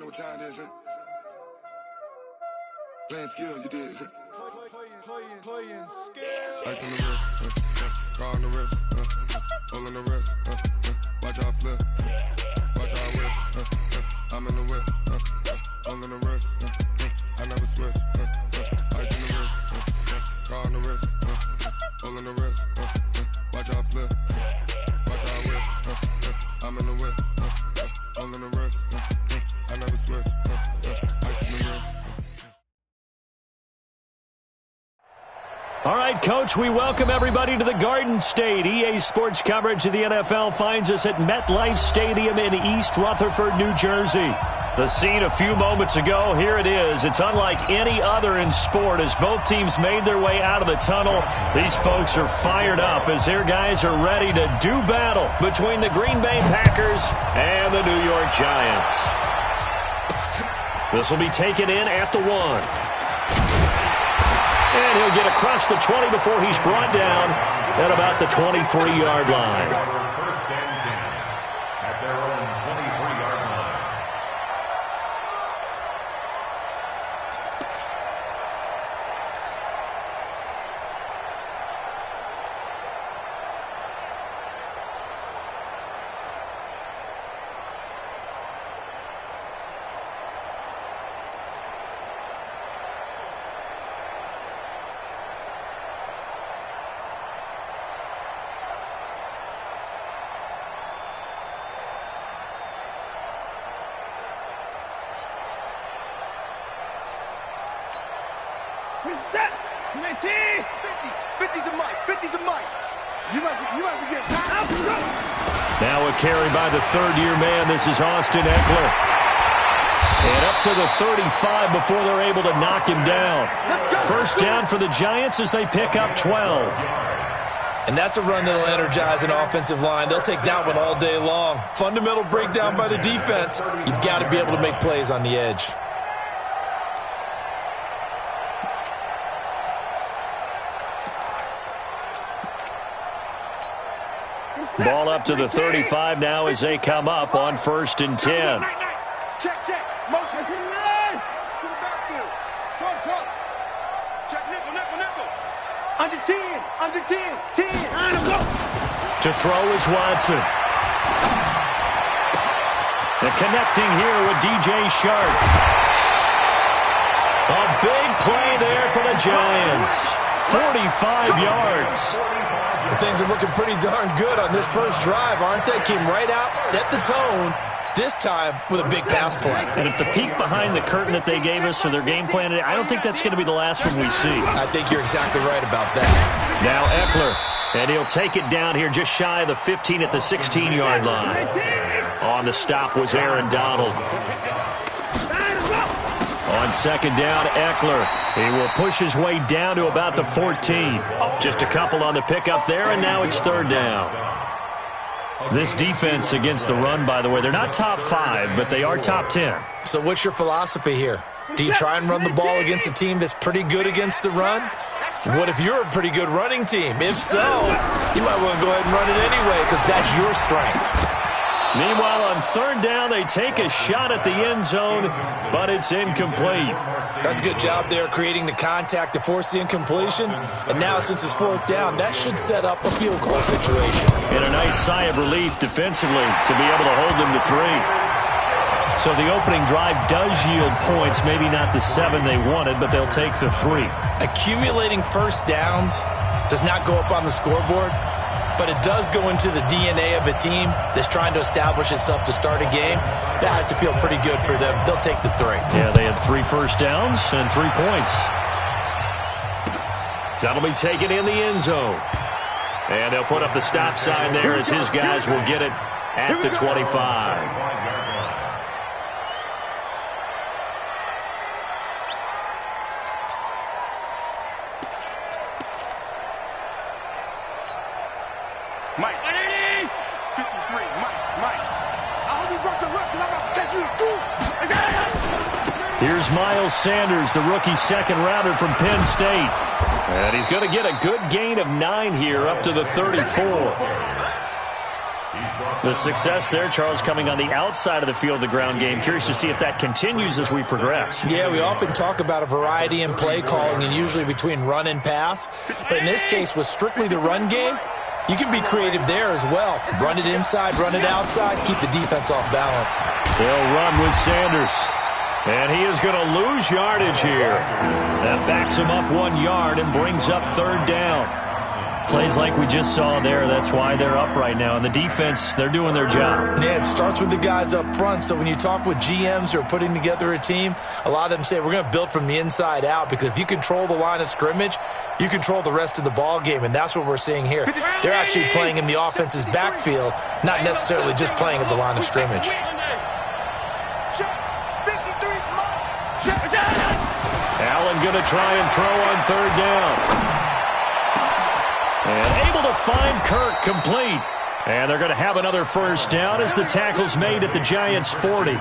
know what time it is, huh? Playing skills, you did. Playing skills. Ice on the wrist, car on the wrist, hole in the wrist, watch how I flip, watch how I whip, I'm in the whip, hole in the wrist, I never switch, ice on the wrist, car on the wrist, hole in the wrist, watch how I flip, watch how I whip, I'm in the whip, hole in the wrist, I never switch, ice on the wrist. All right, Coach, we welcome everybody to the Garden State. EA Sports coverage of the NFL finds us at MetLife Stadium in East Rutherford, New Jersey. The scene a few moments ago, here it is. It's unlike any other in sport as both teams made their way out of the tunnel. These folks are fired up as their guys are ready to do battle between the Green Bay Packers and the New York Giants. This will be taken in at the 1. And he'll get across the 20 before he's brought down at about the 23-yard line. First and 10 at their own 23-yard line. Reset! 20! 50 to Mike! 50 to Mike! You might be getting out. Now a carry by the third-year man. This is Austin Eckler. And up to the 35 before they're able to knock him down. First down for the Giants as they pick up 12. And that's a run that'll energize an offensive line. They'll take that one all day long. Fundamental breakdown by the defense. You've got to be able to make plays on the edge. Ball up to the 35 now as they come up on 1st and 10. Check. Motion. To the backfield. Short. Check nickel. Under 10. 10. To throw is Watson. And connecting here with DJ Shark. A big play there for the Giants. 45 yards. Things are looking pretty darn good on this first drive, aren't they? Came right out, set the tone, this time with a big pass play. And if the peek behind the curtain that they gave us for their game plan, I don't think that's going to be the last one we see. I think you're exactly right about that. Now Eckler, and he'll take it down here just shy of the 15 at the 16-yard line. On the stop was Aaron Donald. On second down, Eckler. He will push his way down to about the 14. Just a couple on the pickup there, and now it's third down. This defense against the run, by the way, they're not top 5, but they are top 10. So what's your philosophy here? Do you try and run the ball against a team that's pretty good against the run? What if you're a pretty good running team? If so, you might want to go ahead and run it anyway because that's your strength. Meanwhile, on third down, they take a shot at the end zone, but it's incomplete. That's a good job there creating the contact to force the incompletion. And now, since it's fourth down, that should set up a field goal situation. And a nice sigh of relief defensively to be able to hold them to 3. So the opening drive does yield points, maybe not the 7 they wanted, but they'll take the 3. Accumulating first downs does not go up on the scoreboard, but it does go into the DNA of a team that's trying to establish itself to start a game. That has to feel pretty good for them. They'll take the 3. Yeah, they had 3 first downs and 3 points. That'll be taken in the end zone. And they'll put up the stop sign there as his guys will get it at the 25. Mike. 53. Mike. I hope you brought your left because I'm about to take you to school. Here's Miles Sanders, the rookie second-rounder from Penn State. And he's going to get a good gain of 9 here up to the 34. The success there, Charles, coming on the outside of the field, the ground game. Curious to see if that continues as we progress. Yeah, we often talk about a variety in play calling and usually between run and pass. But in this case, with strictly the run game, you can be creative there as well. Run it inside, run it outside, keep the defense off balance. They'll run with Sanders. And he is going to lose yardage here. That backs him up 1 yard and brings up third down. Plays like we just saw there. That's why they're up right now. And the defense, they're doing their job. Yeah, it starts with the guys up front. So when you talk with GMs who are putting together a team, a lot of them say we're going to build from the inside out, because if you control the line of scrimmage, you control the rest of the ball game, and that's what we're seeing here. They're actually playing in the offense's backfield, not necessarily just playing at the line of scrimmage. Allen going to try and throw on third down. And able to find Kirk complete. And they're going to have another first down as the tackle's made at the Giants' 40.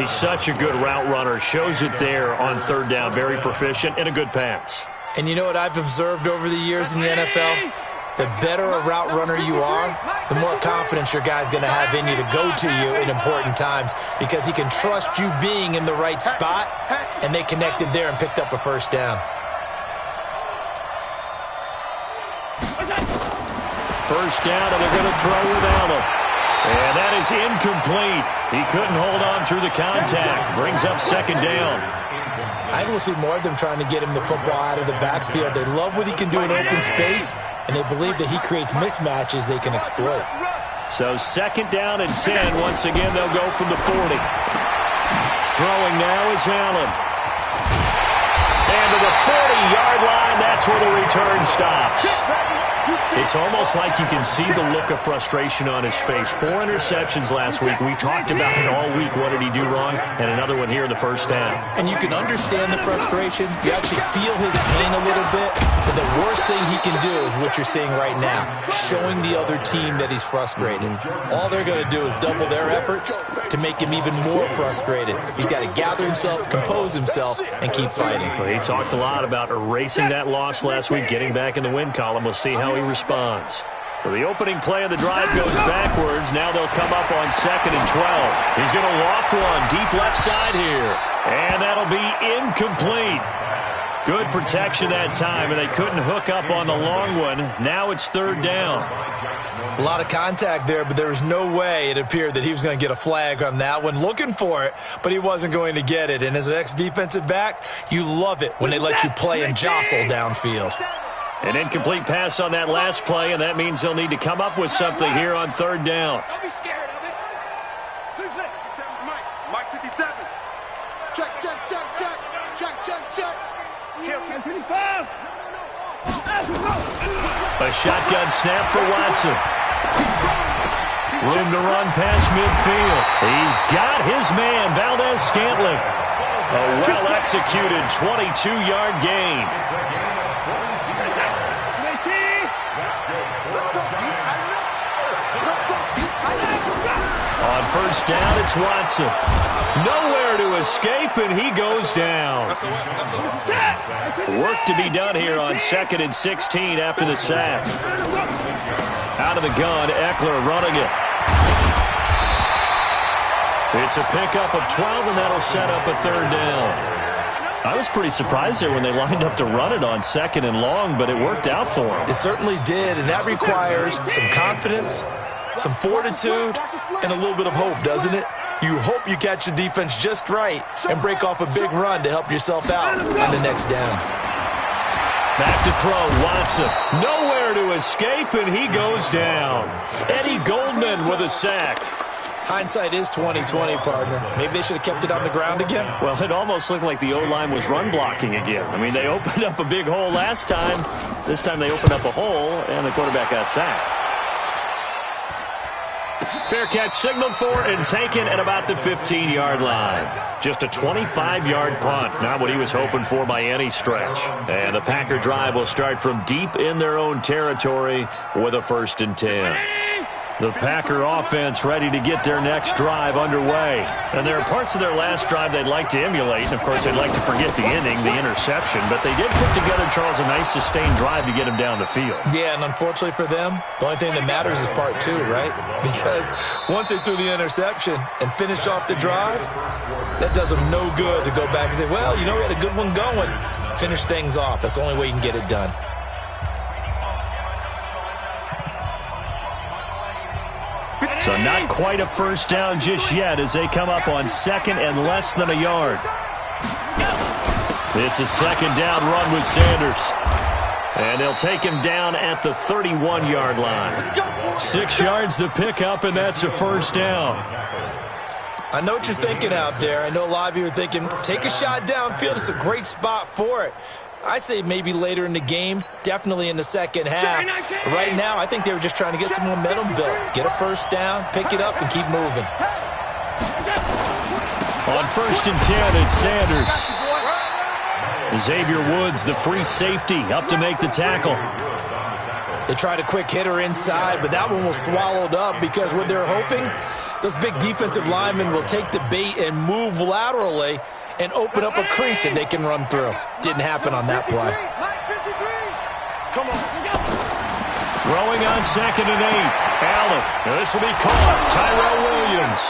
He's such a good route runner. Shows it there on third down. Very proficient and a good pass. And you know what I've observed over the years in the NFL? The better a route runner you are, the more confidence your guy's going to have in you to go to you in important times, because he can trust you being in the right spot, and they connected there and picked up a first down. First down, and they're going to throw with Allen. And that is incomplete. He couldn't hold on through the contact. Brings up second down. I think we'll see more of them trying to get him the football out of the backfield. They love what he can do in open space, and they believe that he creates mismatches they can exploit. So second down and 10. Once again, they'll go from the 40. Throwing now is Allen. And to the 40-yard line, that's where the return stops. It's almost like you can see the look of frustration on his face. 4 interceptions last week. We talked about it all week. What did he do wrong? And another one here in the first half. And you can understand the frustration. You actually feel his pain a little bit. But the worst thing he can do is what you're seeing right now, showing the other team that he's frustrated. All they're going to do is double their efforts to make him even more frustrated. He's got to gather himself, compose himself, and keep fighting. Well, he talked a lot about erasing that loss last week, getting back in the win column. We'll see how he responds. So the opening play of the drive goes backwards. Now they'll come up on second and 12. He's going to loft one deep left side here. And that'll be incomplete. Good protection that time, and they couldn't hook up on the long one. Now it's third down. A lot of contact there, but there was no way it appeared that he was going to get a flag on that one. Looking for it, but he wasn't going to get it. And as an ex-defensive back, you love it when they let you play and jostle downfield. An incomplete pass on that last play, and that means they'll need to come up with something here on third down. Don't be scared of it. Mike 57. Check. Kill 10-55. A shotgun snap for Watson. Room to run past midfield. He's got his man, Valdez-Scantling. A well-executed 22-yard gain. On first down, it's Watson. Nowhere to escape, and he goes down. Work to be done here on second and 16 after the sack. Out of the gun, Eckler running it. It's a pickup of 12, and that'll set up a third down. I was pretty surprised there when they lined up to run it on second and long, but it worked out for them. It certainly did, and that requires some confidence, some fortitude, and a little bit of hope, doesn't it? You hope you catch the defense just right and break off a big run to help yourself out on the next down. Back to throw, Watson. Nowhere to escape, and he goes down. Eddie Goldman with a sack. Hindsight is 20/20, partner. Maybe they should have kept it on the ground again. Well, it almost looked like the O-line was run blocking again. I mean, they opened up a big hole last time. This time they opened up a hole, and the quarterback got sacked. Fair catch signaled for and taken at about the 15-yard line. Just a 25-yard punt, not what he was hoping for by any stretch. And the Packer drive will start from deep in their own territory with a 1st and 10. The Packer offense ready to get their next drive underway. And there are parts of their last drive they'd like to emulate. And, of course, they'd like to forget the inning, the interception. But they did put together, Charles, a nice sustained drive to get him down the field. Yeah, and unfortunately for them, the only thing that matters is part two, right? Because once they threw the interception and finished off the drive, that does them no good to go back and say, well, you know, we had a good one going. Finish things off. That's the only way you can get it done. So not quite a first down just yet as they come up on second and less than a yard. It's a second down run with Sanders. And they'll take him down at the 31-yard line. 6 yards to pick up, and that's a first down. I know what you're thinking out there. I know a lot of you are thinking, take a shot downfield. It's a great spot for it. I'd say maybe later in the game, definitely in the second half. But right now, I think they were just trying to get some momentum built. Get a first down, pick it up, and keep moving. On first and 10, it's Sanders. Xavier Woods, the free safety, up to make the tackle. They tried a quick hitter inside, but that one was swallowed up because what they're hoping, those big defensive linemen will take the bait and move laterally and open up a crease that they can run through. Didn't happen on that play. Come on. Throwing on second and 8. Allen. This will be caught. Tyrell Williams.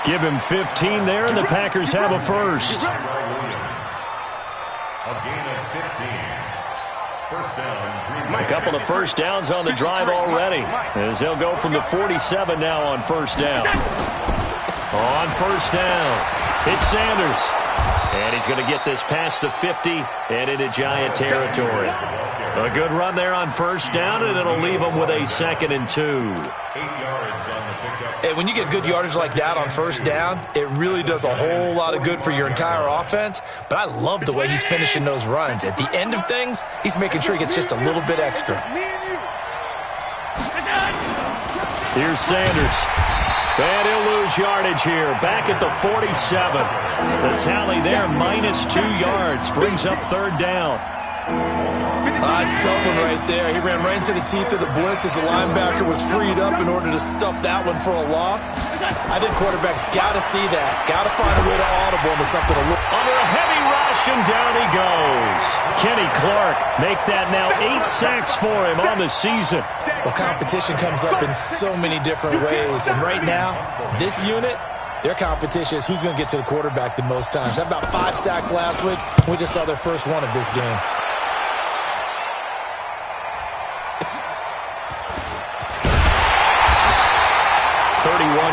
Give him 15 there, and the Packers have a first. A gain of 15. First down. A couple of first downs on the drive already, as they'll go from the 47 now on first down. On first down, it's Sanders. And he's going to get this past the 50 and into Giant territory. A good run there on first down, and it'll leave him with a 2nd and 2. 8 yards on the pickup. And when you get good yardage like that on first down, it really does a whole lot of good for your entire offense. But I love the way he's finishing those runs. At the end of things, he's making sure he gets just a little bit extra. Here's Sanders. And he'll lose yardage here. Back at the 47. The tally there, -2 yards. Brings up third down. It's a tough one right there. He ran right into the teeth of the blitz as the linebacker was freed up in order to stuff that one for a loss. I think quarterbacks got to see that. Got to find a way to audible into something a little. Under a heavy rush, and down he goes. Kenny Clark make that now 8 sacks for him on the season. Well, competition comes up in so many different ways. And right now, this unit, their competition is who's going to get to the quarterback the most times. Had about 5 sacks last week. We just saw their first one of this game.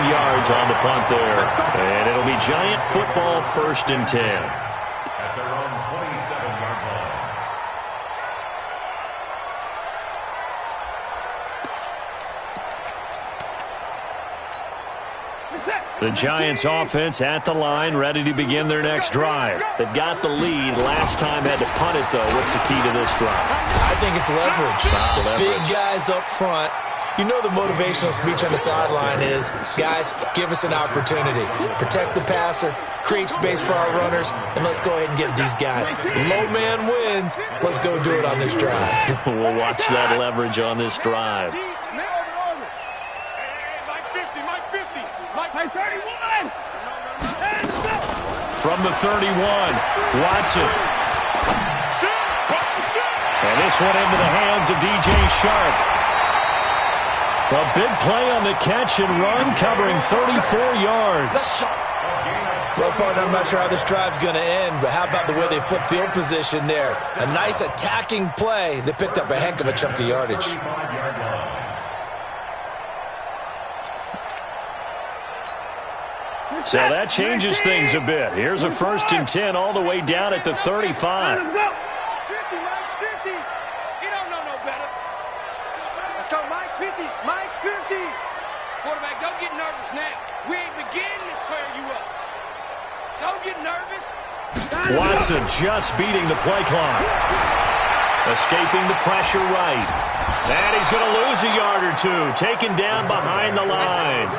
Yards on the punt there. And it'll be Giant football, 1st and 10. At their own 27-yard line. The Giants offense at the line, ready to begin their next drive. They've got the lead. Last time had to punt it, though. What's the key to this drive? I think it's leverage. Leverage. Big guys up front. You know the motivational speech on the sideline is, guys, give us an opportunity. Protect the passer, create space for our runners, and let's go ahead and get these guys. Low man wins. Let's go do it on this drive. We'll watch that leverage on this drive. From the 31, Watson. And this one into the hands of DJ Shark. A big play on the catch and run, covering 34 yards. Well, partner, I'm not sure how this drive's going to end, but how about the way they flip field position there? A nice attacking play that picked up a heck of a chunk of yardage. So that changes things a bit. Here's a 1st and 10 all the way down at the 35. Quarterback, don't get nervous now. We ain't beginning to tear you up. Don't get nervous. Watson just beating the play clock. Escaping the pressure right. And he's going to lose a yard or two. Taken down behind the line.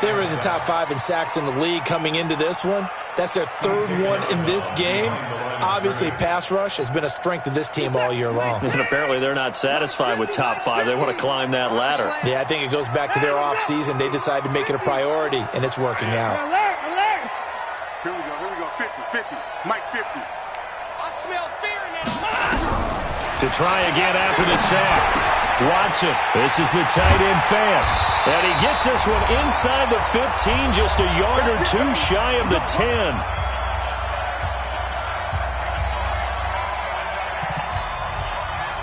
They were in the top 5 in sacks in the league coming into this one. That's their third one in this game. Obviously, pass rush has been a strength of this team all year long. And apparently they're not satisfied with top 5. They want to climb that ladder. Yeah, I think it goes back to their offseason. They decided to make it a priority, and it's working out. Here we go. 50. Mike 50. I smell fear in it. To try again after the sack. Watson, this is the tight end fan. And he gets this one inside the 15, just a yard or two shy of the 10.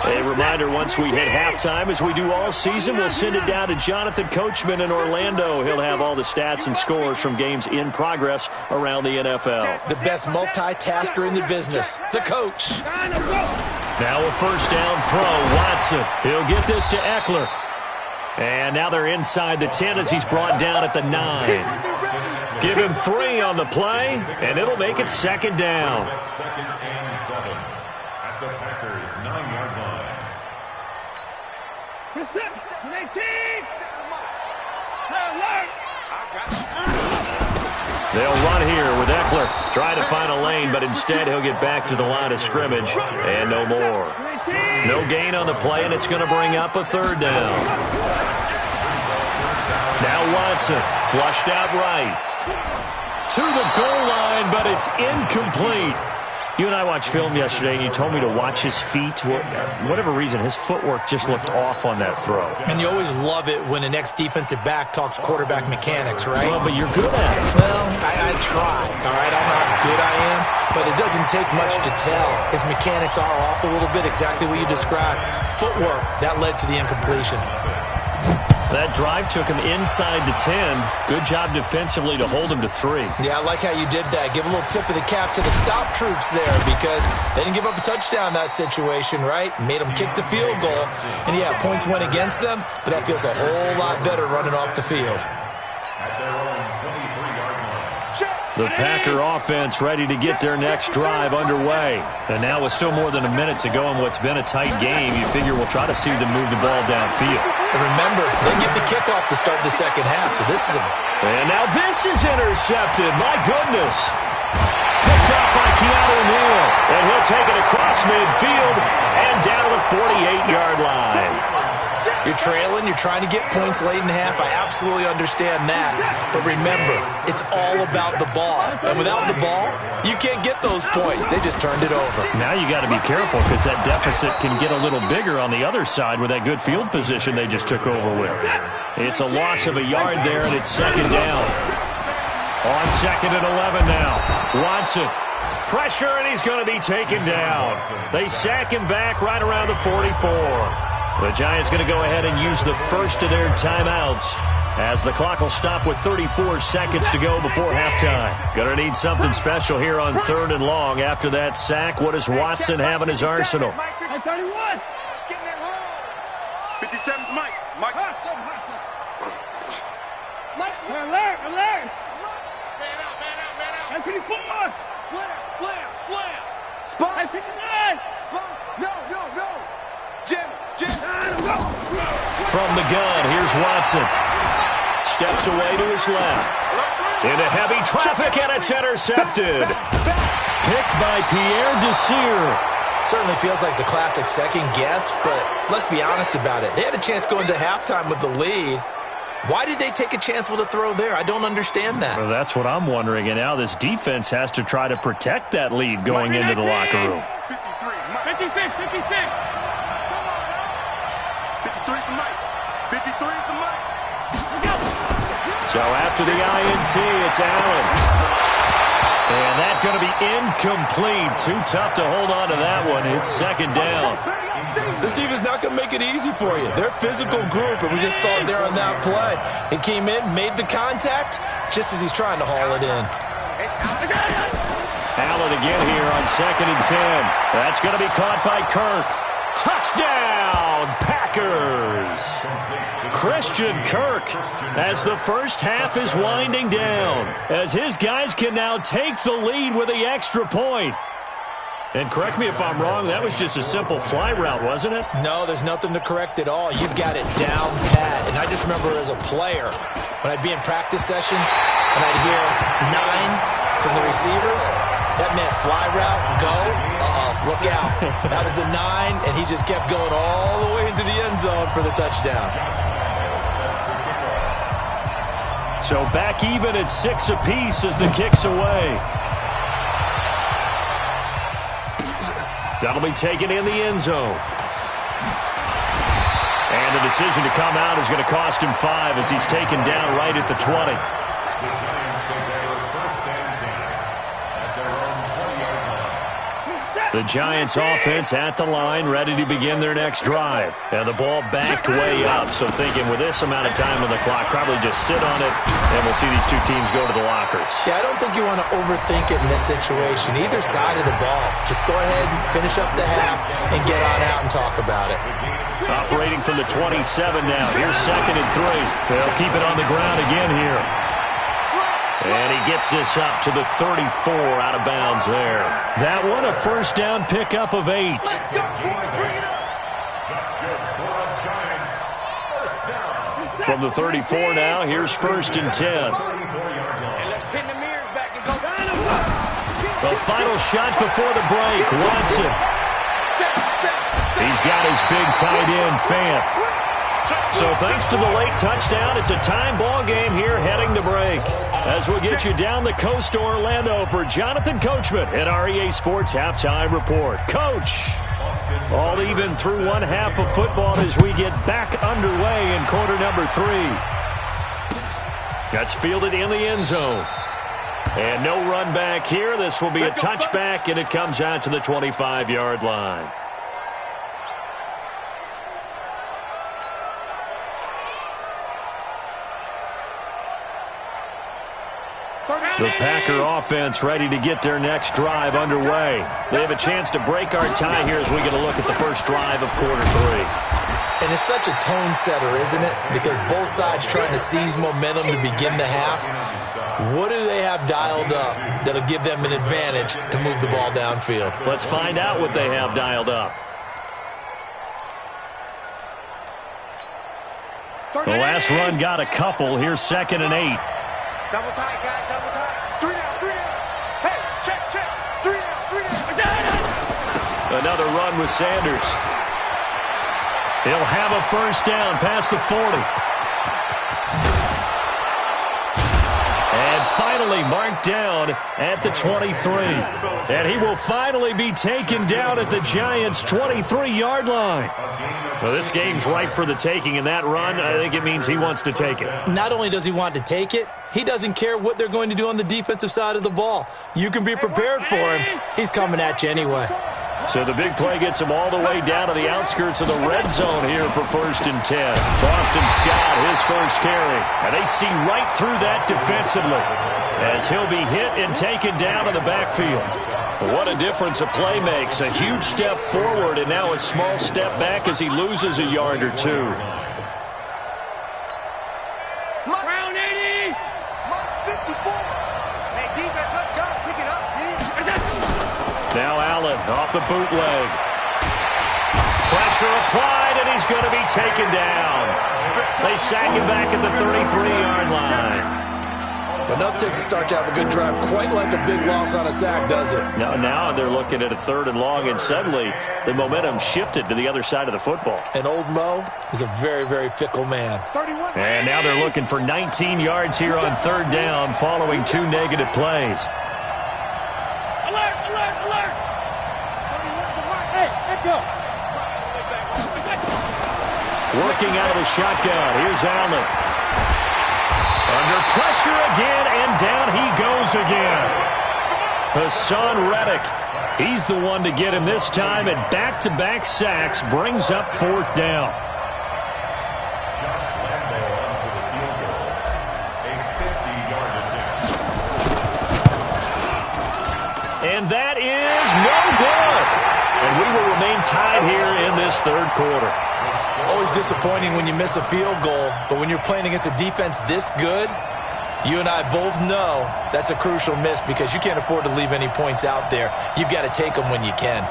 A reminder, once we hit halftime, as we do all season, we'll send it down to Jonathan Coachman in Orlando. He'll have all the stats and scores from games in progress around the NFL. The best multitasker in the business, the coach. Now a first down throw, Watson. He'll get this to Eckler. And now they're inside the 10 as he's brought down at the 9. Give him 3 on the play, and it'll make it second down. Second and 7 at the Packers' 9-yard line. They'll run here with Eckler. Trying to find a lane, but instead he'll get back to the line of scrimmage. And no more. No gain on the play, and it's going to bring up a third down. Now Watson, flushed out right. To the goal line, but it's incomplete. You and I watched film yesterday, and you told me to watch his feet. For whatever reason, his footwork just looked off on that throw. And you always love it when the next defensive back talks quarterback mechanics, right? Well, but you're good at it. Well, I try, all right? I don't know how good I am, but it doesn't take much to tell. His mechanics are off a little bit, exactly what you described. Footwork, that led to the incompletion. That drive took him inside the 10. Good job defensively to hold him to 3. Yeah, I like how you did that. Give a little tip of the cap to the stop troops there because they didn't give up a touchdown in that situation, right? Made them kick the field goal. And, yeah, points went against them, but that feels a whole lot better running off the field. At their own 23-yard line. The Packer offense ready to get their next drive underway. And now with still more than a minute to go in what's been a tight game, you figure we'll try to see them move the ball downfield. And remember, they get the kickoff to start the second half, so this is a... And now this is intercepted. My goodness. Picked off by Keanu Neal. And he'll take it across midfield and down to the 48-yard line. You're trailing, you're trying to get points late in half. I absolutely understand that. But remember, it's all about the ball. And without the ball, you can't get those points. They just turned it over. Now you got to be careful because that deficit can get a little bigger on the other side with that good field position they just took over with. It's a loss of a yard there, and it's second down. On second and 11 now. Watson. Pressure, and he's going to be taken down. They sack him back right around the 44. The Giants going to go ahead and use the first of their timeouts as the clock will stop with 34 seconds to go before halftime. Going to need something special here on 3rd and long. After that sack, what does Watson have in his arsenal? 31. 57's Mike. Mike. Alert. Man out. 54. Slam. Spot. 59. No. Jim. From the gun, here's Watson. Steps away to his left. Into heavy traffic, and it's intercepted. Picked by Pierre Desir. Certainly feels like the classic second guess, but let's be honest about it. They had a chance going to halftime with the lead. Why did they take a chance with a throw there? I don't understand that. Well, that's what I'm wondering, and now this defense has to try to protect that lead going into the locker room. 56. 53's the Mike. 53's the Mike. So after the INT, it's Allen. And that's going to be incomplete. Too tough to hold on to that one. It's second down. This defense is not going to make it easy for you. They're a physical group, and we just saw it there on that play. He came in, made the contact, just as he's trying to haul it in. Allen again here on second and 10. That's going to be caught by Kirk. Touchdown, Packers! Christian Kirk as the first half is winding down, as his guys can now take the lead with the extra point. And correct me if I'm wrong, that was just a simple fly route, wasn't it? No, there's nothing to correct at all. You've got it down pat. And I just remember as a player, when I'd be in practice sessions, and I'd hear 9, from the receivers, that meant fly route, go, look out. That was the 9, and he just kept going all the way into the end zone for the touchdown. So back even at 6 apiece as the kick's away. That'll be taken in the end zone. And the decision to come out is going to cost him 5 as he's taken down right at the 20. The Giants offense at the line, ready to begin their next drive. And the ball backed way up, so thinking with this amount of time on the clock, probably just sit on it, and we'll see these two teams go to the lockers. Yeah, I don't think you want to overthink it in this situation. Either side of the ball. Just go ahead and finish up the half and get on out and talk about it. Operating from the 27 now. Here's 2nd and 3. They'll keep it on the ground again here. And he gets this up to the 34 out of bounds there. That one, a first down pickup of 8. From the 34 now, here's 1st and 10. Let's pin the mirrors back and go. The final shot before the break. Watson. He's got his big tight end, Fant. So thanks to the late touchdown, it's a time ball game here heading to break. As we'll get you down the coast to Orlando for Jonathan Coachman at our EA Sports Halftime Report. Coach, all even through one half of football as we get back underway in quarter number 3. That's fielded in the end zone. And no run back here. This will be a touchback, and it comes out to the 25-yard line. The Packer offense ready to get their next drive underway. They have a chance to break our tie here as we get a look at the first drive of quarter 3. And it's such a tone setter, isn't it? Because both sides trying to seize momentum to begin the half. What do they have dialed up that'll give them an advantage to move the ball downfield? Let's find out what they have dialed up. The last run got a couple. Here's 2nd and 8. Double tight, guys, double tight. 3 down, 3 down. Hey, check. 3 down. Another run with Sanders. He'll have a first down past the 40. And finally marked down at the 23. And he will finally be taken down at the Giants' 23-yard line. Well, this game's ripe for the taking, and that run, I think it means he wants to take it. Not only does he want to take it, he doesn't care what they're going to do on the defensive side of the ball. You can be prepared for him. He's coming at you anyway. So the big play gets him all the way down to the outskirts of the red zone here for 1st and 10. Boston Scott, his first carry. And they see right through that defensively as he'll be hit and taken down in the backfield. What a difference a play makes. A huge step forward and now a small step back as he loses a yard or 2. Round 80. Mark 54. Hey, defense, let's go. Pick it up, dude. Now Allen off the bootleg. Pressure applied, and he's going to be taken down. They sack him back at the 33-yard line. But nothing takes a start to have a good drive quite like a big loss on a sack, does it? Now they're looking at a 3rd and long, and suddenly the momentum shifted to the other side of the football. And old Mo is a very, very fickle man. 31. And now they're looking for 19 yards here on 3rd down following 2 negative plays. Alert, alert, alert. 31 to mark. Hey, let's go. Working out of the shotgun. Here's Allen. Under pressure again, and down he goes again. Hassan Reddick, he's the one to get him this time, and back-to-back sacks brings up 4th down. And that is no good. And we will remain tied here in this 3rd quarter. Always disappointing when you miss a field goal, but when you're playing against a defense this good, you and I both know that's a crucial miss because you can't afford to leave any points out there. You've got to take them when you can.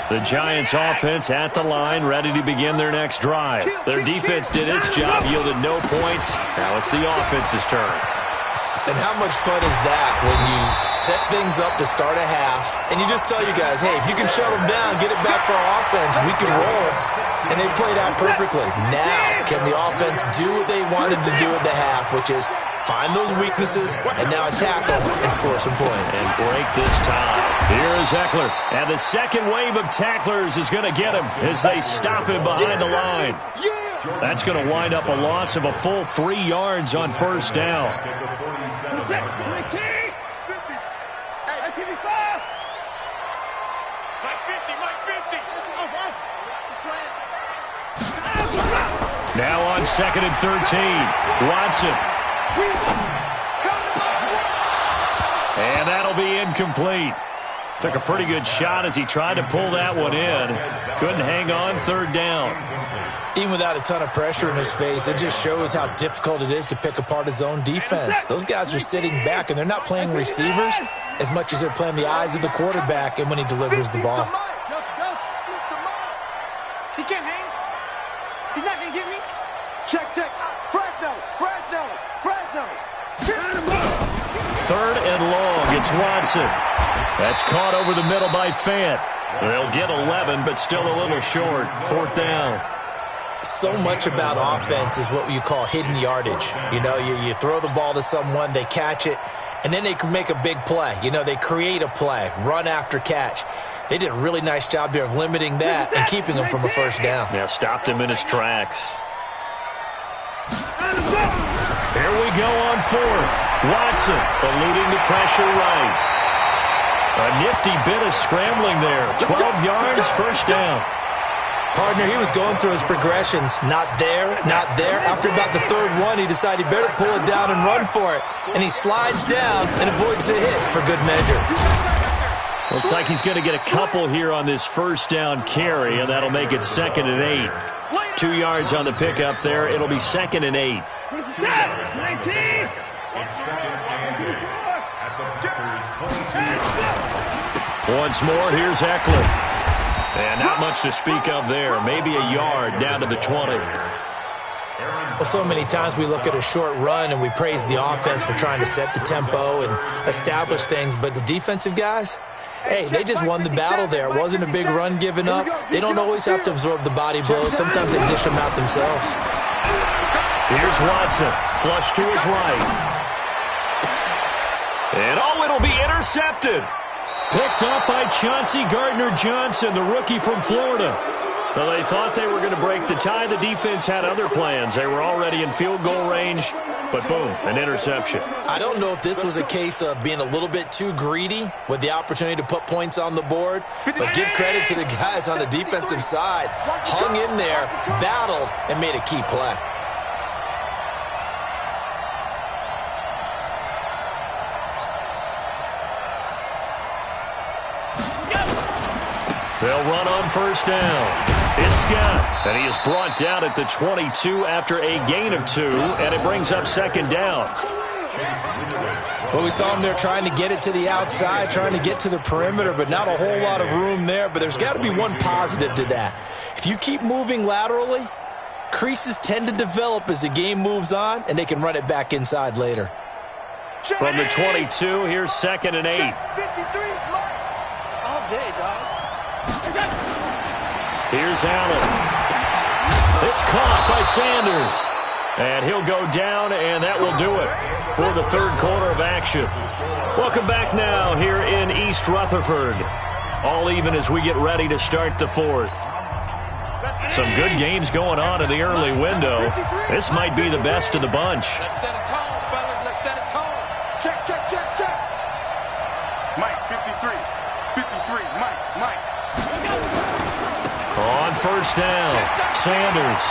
The Giants offense at the line, ready to begin their next drive. Their defense did its job, yielded no points. Now it's the offense's turn. And how much fun is that when you set things up to start a half and you just tell you guys, hey, if you can shut them down, get it back for our offense, we can roll. And they played out perfectly. Now, can the offense do what they wanted to do at the half, which is find those weaknesses and now attack them and score some points. And break this tie. Here's Eckler. And the second wave of tacklers is going to get him as they stop him behind the line. That's going to wind up a loss of a full 3 yards on first down. Now on 2nd and 13. Watson. And that'll be incomplete. Took a pretty good shot as he tried to pull that one in. Couldn't hang on, 3rd down. Even without a ton of pressure in his face, it just shows how difficult it is to pick apart his own defense. Those guys are sitting back, and they're not playing receivers as much as they're playing the eyes of the quarterback and when he delivers the ball. He can't hang. He's not going to get me. Check. Fresno. 3rd and long. It's Watson. That's caught over the middle by Fant. They'll get 11, but still a little short. 4th down. So much about offense is what you call hidden yardage. You know, you throw the ball to someone, they catch it, and then they can make a big play. You know, they create a play, run after catch. They did a really nice job there of limiting that and keeping him from a first down. Yeah, stopped him in his tracks. Here we go on 4th. Watson eluding the pressure right. A nifty bit of scrambling there. 12 yards, first down. Partner, he was going through his progressions. Not there. After about the 3rd one, he decided he better pull it down and run for it. And he slides down and avoids the hit for good measure. Looks like he's going to get a couple here on this first down carry, and that'll make it 2nd and 8. 2 yards on the pickup there. It'll be 2nd and 8. Once more, here's Eckler. And not much to speak of there. Maybe a yard down to the 20. Well, so many times we look at a short run and we praise the offense for trying to set the tempo and establish things, but the defensive guys, hey, they just won the battle there. It wasn't a big run given up. They don't always have to absorb the body blows. Sometimes they dish them out themselves. Here's Watson. Flush to his right. And it'll be intercepted. Picked up by Chauncey Gardner-Johnson, the rookie from Florida. Well, they thought they were going to break the tie. The defense had other plans. They were already in field goal range, but boom, an interception. I don't know if this was a case of being a little bit too greedy with the opportunity to put points on the board, but give credit to the guys on the defensive side. Hung in there, battled, and made a key play. They'll run on first down. It's Scott, and he is brought down at the 22 after a gain of 2, and it brings up 2nd down. Well, we saw him there trying to get it to the outside, trying to get to the perimeter, but not a whole lot of room there. But there's got to be one positive to that. If you keep moving laterally, creases tend to develop as the game moves on, and they can run it back inside later. From the 22, here's 2nd and 8. 53 all day, dog. Here's Allen. It's caught by Sanders. And he'll go down, and that will do it for the 3rd quarter of action. Welcome back now here in East Rutherford. All even as we get ready to start the 4th. Some good games going on in the early window. This might be the best of the bunch. Let's set a tone, fellas. Let's set a tone. Check. Mike, 53. 53. Mike. On first down, Sanders.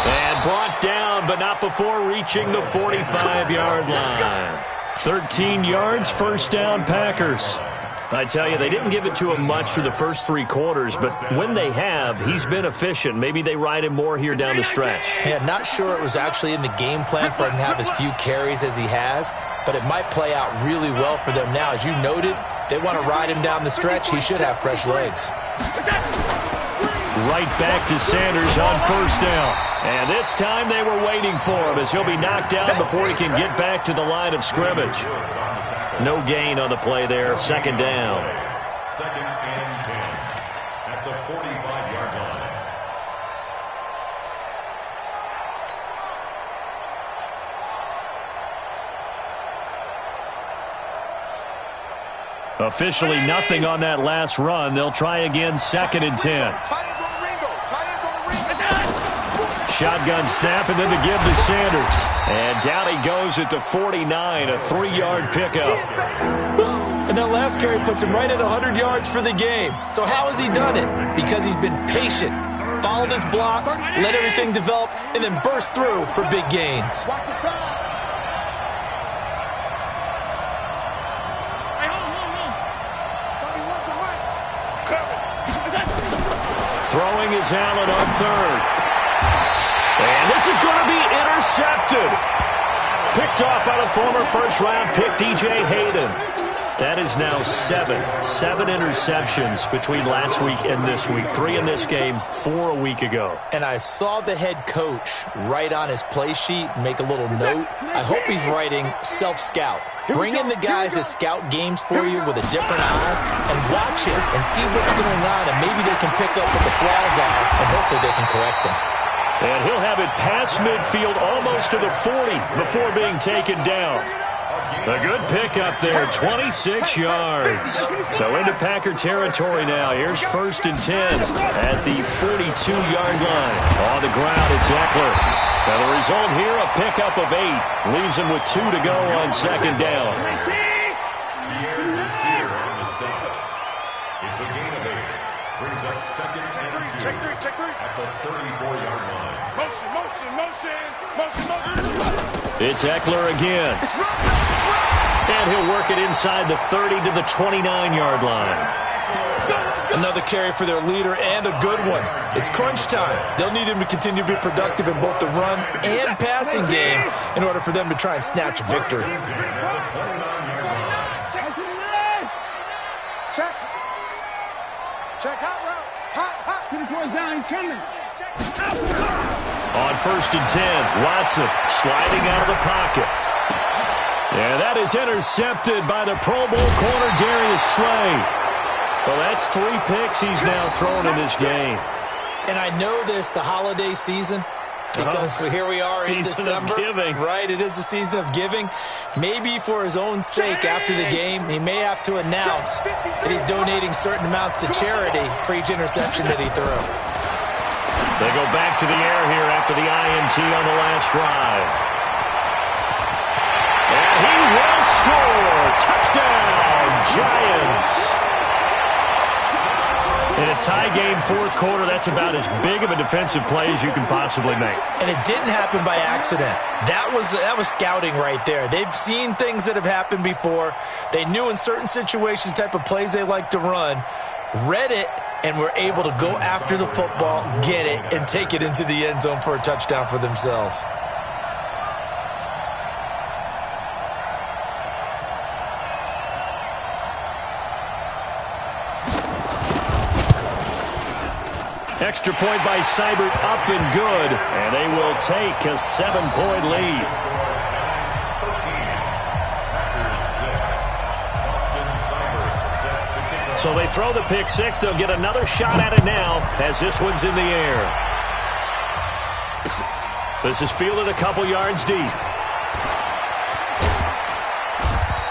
And brought down, but not before reaching the 45-yard line. 13 yards, first down, Packers. I tell you, they didn't give it to him much through the first 3 quarters, but when they have, he's been efficient. Maybe they ride him more here down the stretch. Yeah, not sure it was actually in the game plan for him to have as few carries as he has, but it might play out really well for them now. As you noted, if they want to ride him down the stretch, he should have fresh legs. Right back to Sanders on first down. And this time they were waiting for him as he'll be knocked down before he can get back to the line of scrimmage. No gain on the play there. Second down. Second and 10 at the 45-yard line. Officially nothing on that last run. They'll try again, second and 10. Shotgun snap, and then the give to Sanders. And down he goes at the 49, a 3-yard pickup. And that last carry puts him right at 100 yards for the game. So how has he done it? Because he's been patient, followed his blocks, let everything develop, and then burst through for big gains. Throwing is Allen on third. And this is going to be intercepted. Picked off by the former first-round pick, DJ Hayden. That is now seven interceptions between last week and this week. 3 in this game, 4 a week ago. And I saw the head coach write on his play sheet, make a little note. I hope he's writing self-scout. Bring in the guys that scout games for you with a different eye and watch it and see what's going on, and maybe they can pick up what the flaws are, and hopefully they can correct them. And he'll have it past midfield almost to the 40 before being taken down. A good pickup there, 26 yards. So into Packer territory now. Here's first and 10 at the 42-yard line. On the ground, it's Eckler. Now the result here, a pickup of 8. Leaves him with 2 to go on second down. It's a gain of 8. Brings up second and 2 at the 34-yard line. Motion. It's Eckler again. And he'll work it inside the 30 to the 29-yard line. Another carry for their leader, and a good one. It's crunch time. They'll need him to continue to be productive in both the run and passing game in order for them to try and snatch a victory. Check hot route. Hot. Get it towards down, he's coming. On first and 10, Watson sliding out of the pocket. And that is intercepted by the Pro Bowl corner, Darius Slay. Well, that's 3 picks he's now thrown in this game. And I know this, the holiday season, because here we are in December. Season of giving. Right, it is the season of giving. Maybe for his own sake after the game, he may have to announce that he's donating certain amounts to charity for each interception that he threw. They go back to the air here after the INT on the last drive. And he will score. Touchdown, Giants. In a tie game, fourth quarter, that's about as big of a defensive play as you can possibly make. And it didn't happen by accident. That was scouting right there. They've seen things that have happened before. They knew in certain situations the type of plays they like to run, read it, and were able to go after the football, get it, and take it into the end zone for a touchdown for themselves. Extra point by Seibert, up and good. And they will take a 7-point lead. So they throw the pick six. They'll get another shot at it now as this one's in the air. This is fielded a couple yards deep.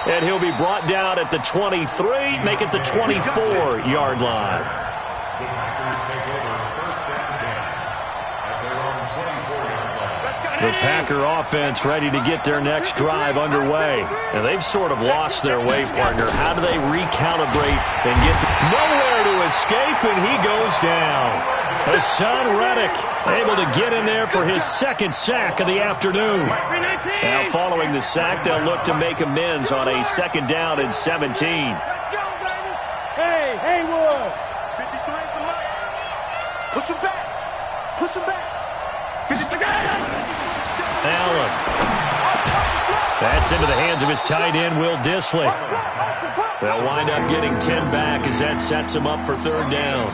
And he'll be brought down at the 23, make it the 24-yard line. The Packer offense ready to get their next drive underway. And they've sort of lost their way, partner. How do they recalibrate and get nowhere to escape, and he goes down. Hassan Reddick able to get in there for his second sack of the afternoon. Now following the sack, they'll look to make amends on a second down and 17. Let's go, baby. Hey, Haywood. 53 at the mic. Push him back. Push him back. Allen. That's into the hands of his tight end, Will Dissly. They'll wind up getting 10 back as that sets him up for third down.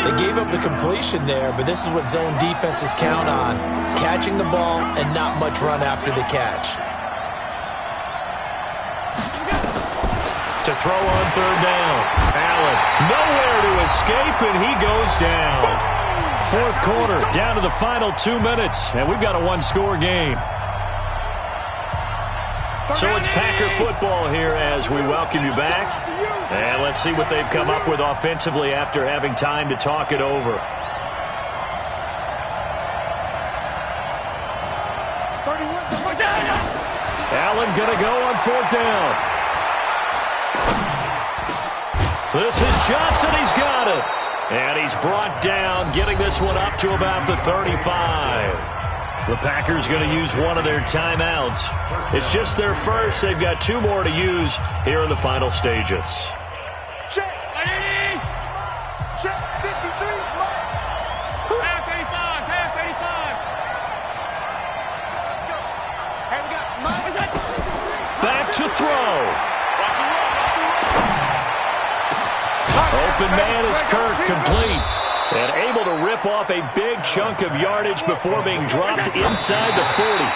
They gave up the completion there, but this is what zone defenses count on. Catching the ball and not much run after the catch. To throw on third down. Allen nowhere to escape, and he goes down. Fourth quarter, down to the final 2 minutes, and we've got a one-score game. So it's Packer football here as we welcome you back. And let's see what they've come up with offensively after having time to talk it over. Allen going to go on fourth down. This is Johnson. He's got it. And he's brought down, getting this one up to about the 35. The Packers going to use one of their timeouts. It's just their first. They've got 2 more to use here in the final stages. Check. Check. 53. Half 85. Half 85. Let's go. Hey, we got back to throw. Open man is Kirk, complete. And able to rip off a big chunk of yardage before being dropped inside the 40.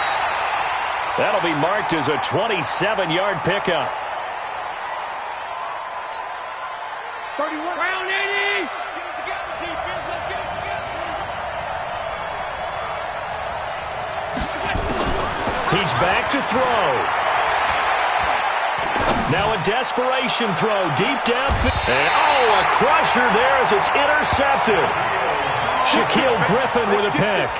That'll be marked as a 27-yard pickup. 31. Round 80. He's back to throw. Now a desperation throw deep downfield. And a crusher there as it's intercepted. Shaquille Griffin with a pick.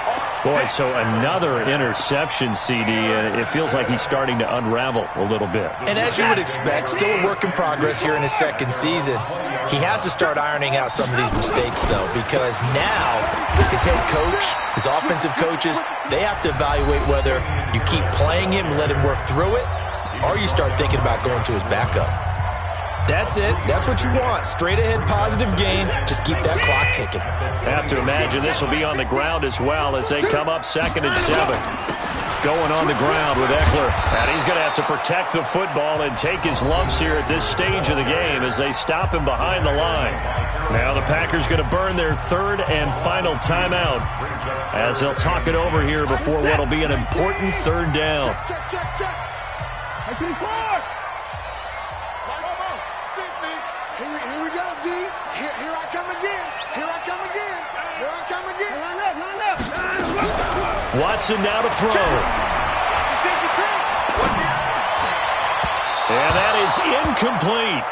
Boy, so another interception, CD. It feels like he's starting to unravel a little bit. And as you would expect, still a work in progress here in his second season. He has to start ironing out some of these mistakes, though, because now his head coach, his offensive coaches, they have to evaluate whether you keep playing him and let him work through it, or you start thinking about going to his backup. That's it. That's what you want. Straight ahead positive gain. Just keep that clock ticking. Have to imagine this will be on the ground as well as they come up 2nd and 7. Going on the ground with Eckler. And he's going to have to protect the football and take his lumps here at this stage of the game as they stop him behind the line. Now the Packers going to burn their 3rd and final timeout as they'll talk it over here before what will be an important 3rd down. Check. Here we go, D. Here I come again. Here I come again. Here I come again. Line up. Watson now to throw. And that is incomplete.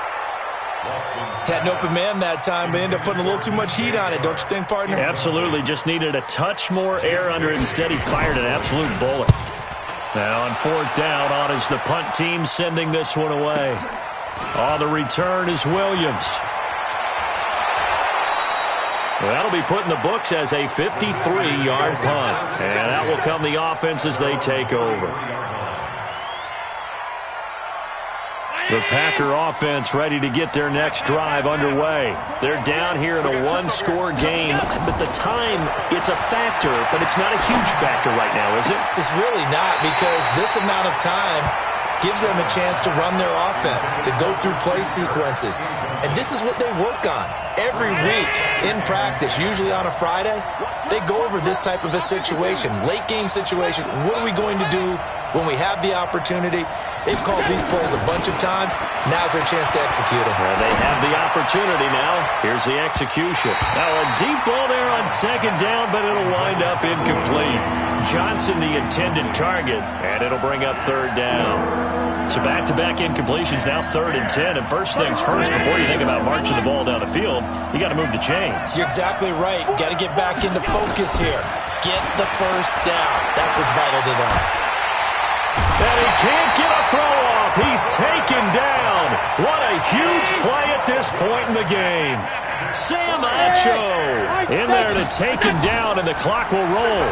Had an open man that time, but ended up putting a little too much heat on it, don't you think, partner? Absolutely. Just needed a touch more air under it. Instead, he fired an absolute bullet. Now on 4th down, on is the punt team sending this one away. On the return is Williams. Well, that'll be put in the books as a 53-yard punt. And that will come the offense as they take over. The Packer offense ready to get their next drive underway. They're down here in a one-score game, but the time, it's a factor, but it's not a huge factor right now, is it? It's really not, because this amount of time gives them a chance to run their offense, to go through play sequences. And this is what they work on every week in practice, usually on a Friday. They go over this type of a situation, late game situation. What are we going to do when we have the opportunity? They've called these plays a bunch of times. Now's their chance to execute them. Well, they have the opportunity now. Here's the execution. Now a deep ball there on 2nd down, but it'll wind up incomplete. Johnson the intended target, and it'll bring up 3rd down. So back-to-back incompletions, now 3rd and 10. And first things first, before you think about marching the ball down the field, you got to move the chains. You're exactly right. Got to get back into focus here. Get the first down. That's what's vital to them. And he can't get a throw off. He's taken down. What a huge play at this point in the game. Sam Acho in there to take him down, and the clock will roll.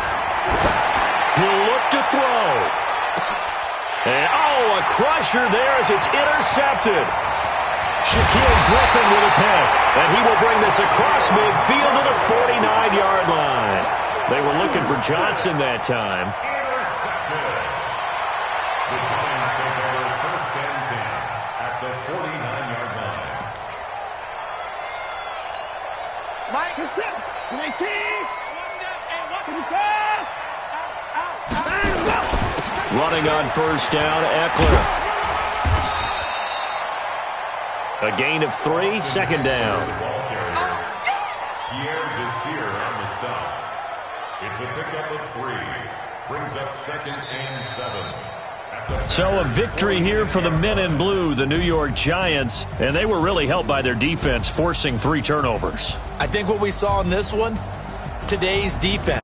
He'll look to throw. And, a crusher there as it's intercepted. Shaquille Griffin with a pick. And he will bring this across midfield to the 49-yard line. They were looking for Johnson that time. The Giants take over 1st and 10 at the 49-yard line. Running on first down, Eckler. A gain of 3, second down. It's a pickup of 3. Brings up 2nd and 7. So a victory here for the men in blue, the New York Giants, and they were really helped by their defense, forcing 3 turnovers. I think what we saw in this one, today's defense.